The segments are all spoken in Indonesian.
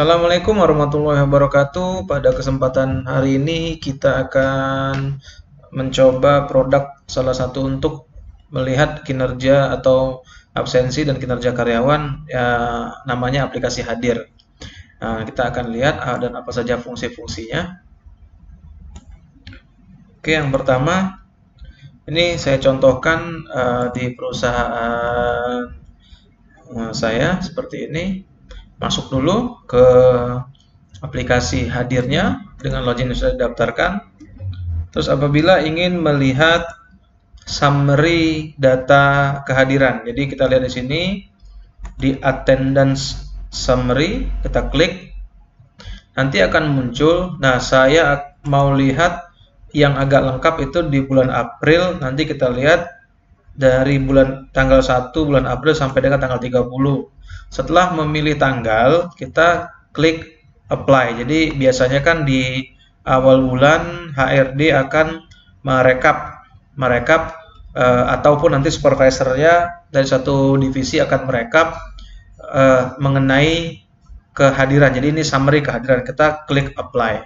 Assalamualaikum warahmatullahi wabarakatuh. Pada kesempatan hari ini kita akan mencoba produk salah satu untuk melihat kinerja atau absensi dan kinerja karyawan, ya, namanya aplikasi Hadir. Nah, kita akan lihat dan apa saja fungsi-fungsinya. Oke, yang pertama ini saya contohkan di perusahaan saya seperti ini. Masuk dulu ke aplikasi Hadirnya dengan login yang sudah didaftarkan. Terus apabila ingin melihat summary data kehadiran, jadi kita lihat di sini di attendance summary, kita klik, nanti akan muncul. Nah, saya mau lihat yang agak lengkap itu di bulan April. Nanti kita lihat dari tanggal 1 bulan April sampai dengan tanggal 30. Setelah memilih tanggal, kita klik apply. Jadi biasanya kan di awal bulan HRD akan merekap ataupun nanti supervisornya dari satu divisi akan merekap mengenai kehadiran. Jadi ini summary kehadiran. Kita klik apply.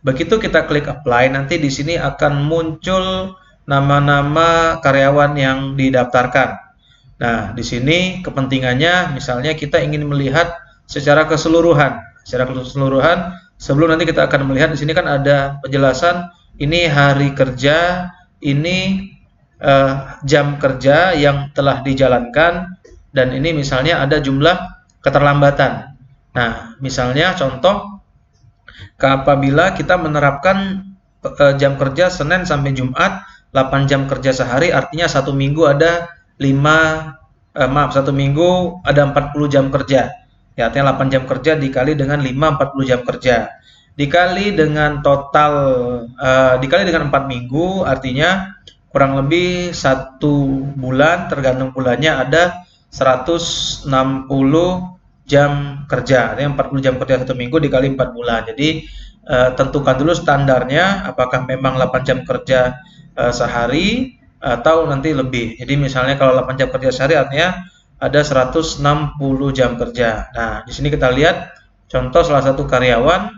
Begitu kita klik apply, nanti di sini akan muncul nama-nama karyawan yang didaftarkan. Nah, di sini kepentingannya misalnya kita ingin melihat secara keseluruhan. Secara keseluruhan, sebelum nanti kita akan melihat di sini kan ada penjelasan ini hari kerja, ini jam kerja yang telah dijalankan, dan ini misalnya ada jumlah keterlambatan. Nah, misalnya contoh apabila kita menerapkan jam kerja Senin sampai Jumat 8 jam kerja sehari, artinya satu minggu ada 1 minggu ada 40 jam kerja. Ya, artinya 8 jam kerja dikali dengan 40 jam kerja. Dikali dengan total, dikali dengan 4 minggu, artinya kurang lebih 1 bulan, tergantung bulannya ada 160 jam kerja. Artinya 40 jam kerja 1 minggu dikali 4 bulan. Jadi tentukan dulu standarnya, apakah memang 8 jam kerja sehari atau nanti lebih. Jadi misalnya kalau 8 jam kerja sehari artinya ada 160 jam kerja. Nah, di sini kita lihat contoh salah satu karyawan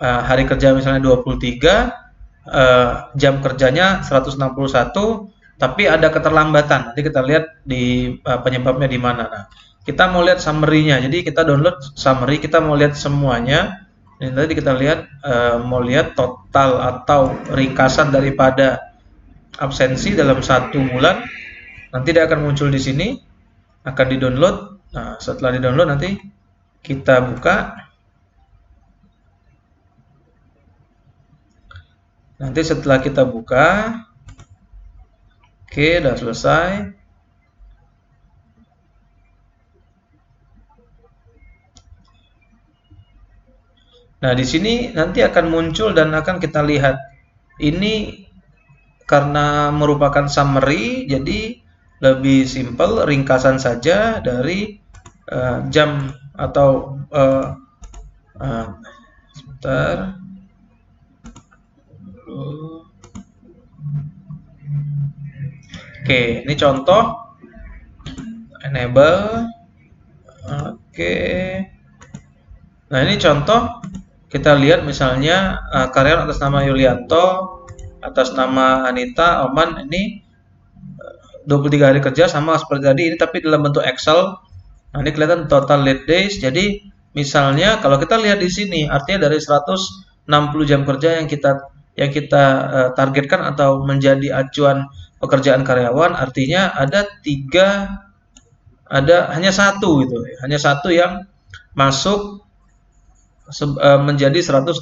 hari kerja misalnya 23, jam kerjanya 161, tapi ada keterlambatan. Nanti kita lihat di penyebabnya di mana. Nah, kita mau lihat summary-nya. Jadi kita download summary, kita mau lihat semuanya. Ini tadi kita lihat mau lihat total atau ringkasan daripada absensi dalam 1 bulan. Nanti dia akan muncul di sini, akan di-download. Nah, setelah di-download nanti kita buka. Nanti setelah kita buka, oke, udah selesai. Nah, di sini nanti akan muncul dan akan kita lihat. Ini karena merupakan summary, jadi lebih simple, ringkasan saja dari jam atau sebentar. Oke, ini contoh enable. Oke. Nah, ini contoh kita lihat misalnya karyawan atas nama Yulianto, atas nama Anita, Oman, ini 23 hari kerja sama seperti tadi ini, tapi dalam bentuk Excel. Nah, ini kelihatan total lead days. Jadi misalnya kalau kita lihat di sini, artinya dari 160 jam kerja yang kita targetkan atau menjadi acuan pekerjaan karyawan, artinya hanya satu gitu, hanya satu yang masuk menjadi 160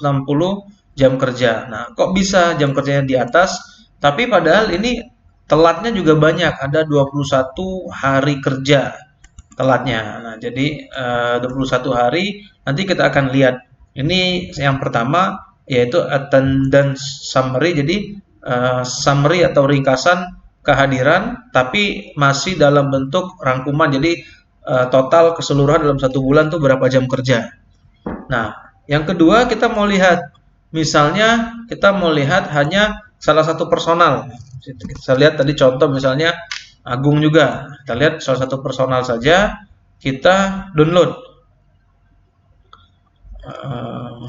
jam kerja. Nah, kok bisa jam kerjanya di atas? Tapi padahal ini telatnya juga banyak, ada 21 hari kerja telatnya. Nah, jadi 21 hari nanti kita akan lihat. Ini yang pertama yaitu attendance summary. Jadi summary atau ringkasan kehadiran tapi masih dalam bentuk rangkuman. Jadi total keseluruhan dalam 1 bulan tuh berapa jam kerja. Nah, yang kedua kita mau lihat, misalnya kita mau lihat hanya salah satu personal. Kita lihat tadi contoh misalnya Agung juga. Kita lihat salah satu personal saja, kita download. Eh,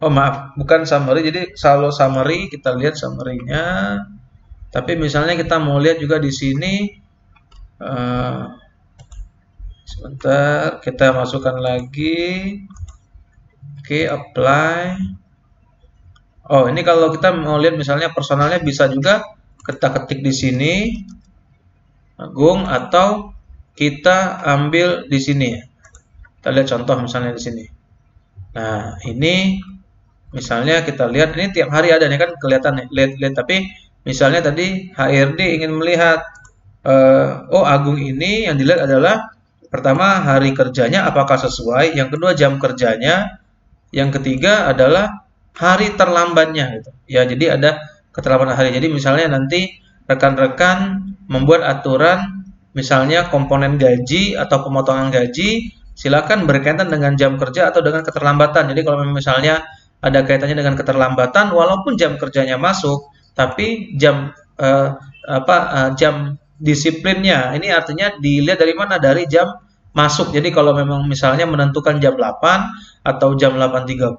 oh maaf, bukan summary. Jadi kalau summary kita lihat summary-nya. Tapi misalnya kita mau lihat juga di sini. eh, Sebentar, kita masukkan lagi. Oke, apply. Oh, ini kalau kita mau lihat misalnya personalnya bisa juga kita ketik di sini, Agung, atau kita ambil di sini. Kita lihat contoh misalnya di sini. Nah, ini misalnya kita lihat ini tiap hari ada nih kan kelihatan nih, lihat tapi misalnya tadi HRD ingin melihat oh Agung ini yang dilihat adalah pertama hari kerjanya apakah sesuai, yang kedua jam kerjanya, yang ketiga adalah hari terlambatnya gitu. Ya, jadi ada keterlambatan hari. Jadi misalnya nanti rekan-rekan membuat aturan misalnya komponen gaji atau pemotongan gaji silakan berkaitan dengan jam kerja atau dengan keterlambatan. Jadi kalau misalnya ada kaitannya dengan keterlambatan walaupun jam kerjanya masuk tapi jam disiplinnya ini artinya dilihat dari mana, dari jam masuk. Jadi kalau memang misalnya menentukan jam 8 atau jam 8.30,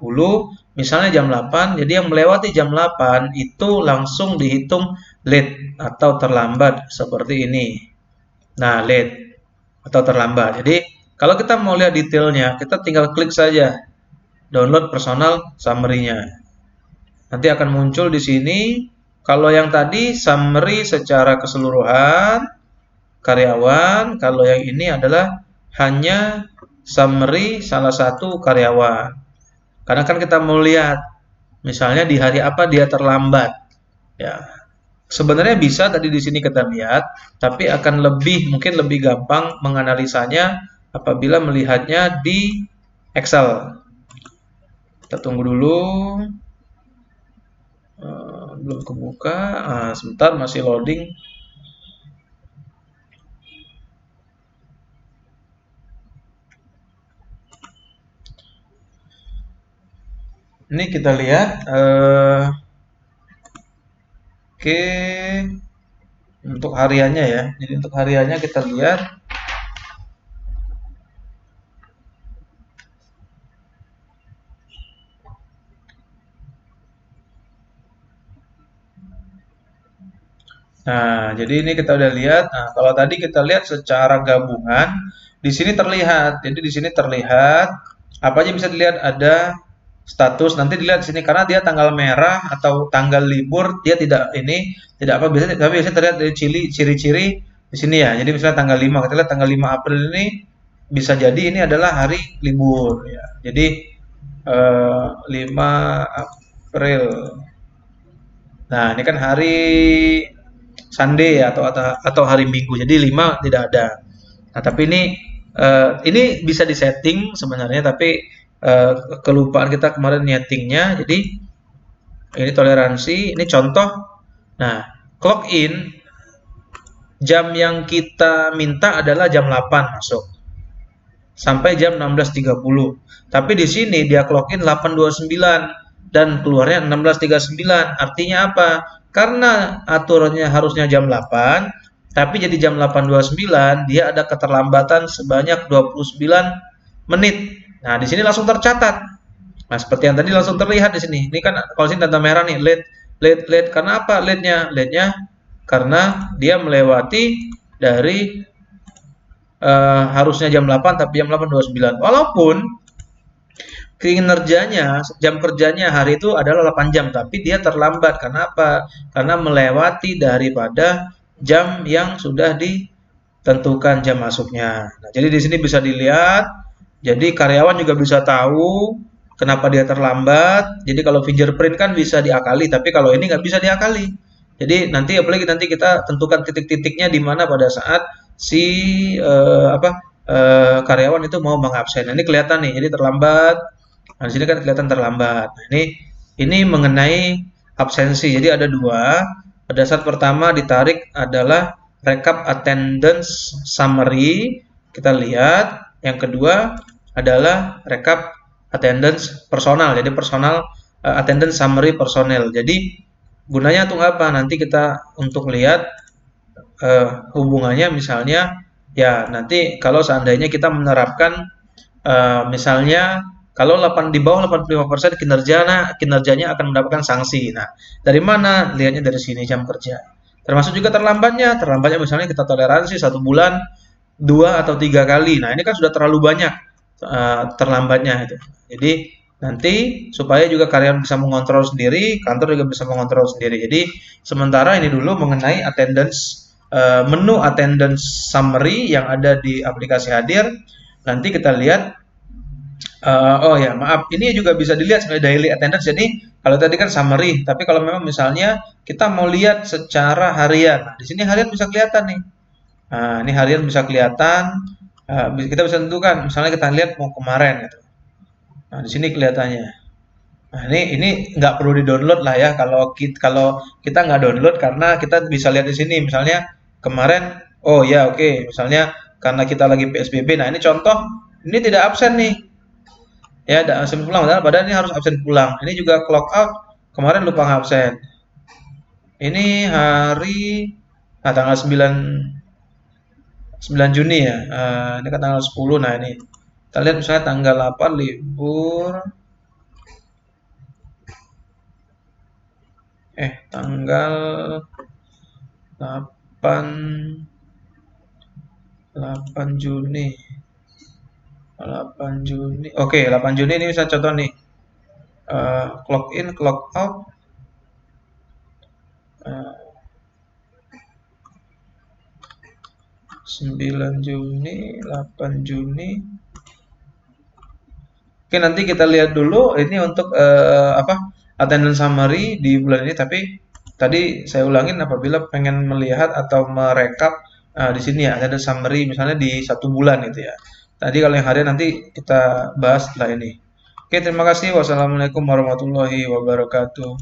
misalnya jam 8, jadi yang melewati jam 8 itu langsung dihitung late atau terlambat seperti ini. Nah, late atau terlambat. Jadi kalau kita mau lihat detailnya, kita tinggal klik saja download personal summary-nya. Nanti akan muncul di sini. Kalau yang tadi summary secara keseluruhan karyawan, kalau yang ini adalah hanya summary salah satu karyawan. Karena kan kita mau lihat misalnya di hari apa dia terlambat. Ya, sebenarnya bisa tadi di sini kita lihat, tapi akan mungkin lebih gampang menganalisanya apabila melihatnya di Excel. Kita tunggu dulu. Belum kebuka. Sebentar masih loading. Ini kita lihat. Oke, untuk hariannya ya. Jadi untuk hariannya kita lihat. Nah, jadi ini kita udah lihat. Nah, kalau tadi kita lihat secara gabungan, di sini terlihat. Jadi di sini terlihat apa aja bisa dilihat, ada status. Nanti dilihat di sini karena dia tanggal merah atau tanggal libur, dia tidak apa biasanya, tapi biasanya terlihat dari ciri-ciri di sini ya. Jadi misalnya tanggal 5, kita lihat tanggal 5 April ini bisa jadi ini adalah hari libur ya. Jadi 5 April. Nah, ini kan hari Sunday ya, atau hari Minggu. Jadi 5 tidak ada. Nah, tapi ini bisa disetting sebenarnya, tapi kelupaan kita kemarin nyetingnya. Jadi ini toleransi, ini contoh. Nah, clock in jam yang kita minta adalah jam 8 masuk sampai jam 16.30. Tapi di sini dia clock in 8.29 dan keluarnya 16.39. Artinya apa? Karena aturannya harusnya jam 8, tapi jadi jam 8.29, dia ada keterlambatan sebanyak 29 menit. Nah, di sini langsung tercatat. Nah, seperti yang tadi langsung terlihat di sini. Ini kan kalau sini tanda merah nih, late. Karena apa late-nya? Late-nya karena dia melewati dari harusnya jam 8 tapi jam 8.29. Walaupun kinerjanya, jam kerjanya hari itu adalah 8 jam, tapi dia terlambat. Karena apa? Karena melewati daripada jam yang sudah ditentukan jam masuknya. Nah, jadi di sini bisa dilihat. Jadi karyawan juga bisa tahu kenapa dia terlambat. Jadi kalau fingerprint kan bisa diakali, tapi kalau ini nggak bisa diakali. Jadi nanti apalagi nanti kita tentukan titik-titiknya di mana pada saat si karyawan itu mau mengabsen. Nah, ini kelihatan nih, jadi terlambat. Nah, di sini kan kelihatan terlambat. Nah, ini mengenai absensi. Jadi ada dua. Pada saat pertama ditarik adalah recap attendance summary. Kita lihat. Yang kedua adalah recap attendance personal. Jadi personal attendance summary personel. Jadi gunanya untuk apa? Nanti kita untuk lihat hubungannya misalnya ya nanti kalau seandainya kita menerapkan misalnya Kalau di bawah 85% kinerjanya akan mendapatkan sanksi. Nah, dari mana? Lihatnya dari sini jam kerja. Termasuk juga terlambatnya misalnya kita toleransi 1 bulan 2 atau 3 kali. Nah, ini kan sudah terlalu banyak terlambatnya itu. Jadi nanti supaya juga karyawan bisa mengontrol sendiri, kantor juga bisa mengontrol sendiri. Jadi sementara ini dulu mengenai menu attendance summary yang ada di aplikasi Hadir. Nanti kita lihat. Oh ya, maaf. Ini juga bisa dilihat sebagai daily attendance. Jadi kalau tadi kan summary, tapi kalau memang misalnya kita mau lihat secara harian, nah, di sini harian bisa kelihatan nih. Nah, ini harian bisa kelihatan. Kita bisa tentukan, misalnya kita lihat mau kemarin gitu. Nah, di sini kelihatannya. Nah, ini nggak perlu di-download lah ya kalau kita nggak download karena kita bisa lihat di sini misalnya kemarin oh ya oke, misalnya karena kita lagi PSBB. Nah, ini contoh ini tidak absen nih. Ya, tidak absen pulang padahal ini harus absen pulang. Ini juga clock out kemarin lupa absen. Ini hari tanggal 9 Juni ya. Ini kan tanggal 10. Nah, ini kita lihat misalnya tanggal 8 libur. Tanggal 8 Juni. 8 Juni. Oke, 8 Juni ini bisa contoh nih. Clock in, clock out. 9 Juni, 8 Juni. Oke, nanti kita lihat dulu ini untuk attendance summary di bulan ini. Tapi tadi saya ulangin apabila pengen melihat atau merekap di sini ya attendance summary misalnya di 1 bulan gitu ya. Tadi kalau yang harian nanti kita bahas setelah ini. Oke, terima kasih. Wassalamualaikum warahmatullahi wabarakatuh.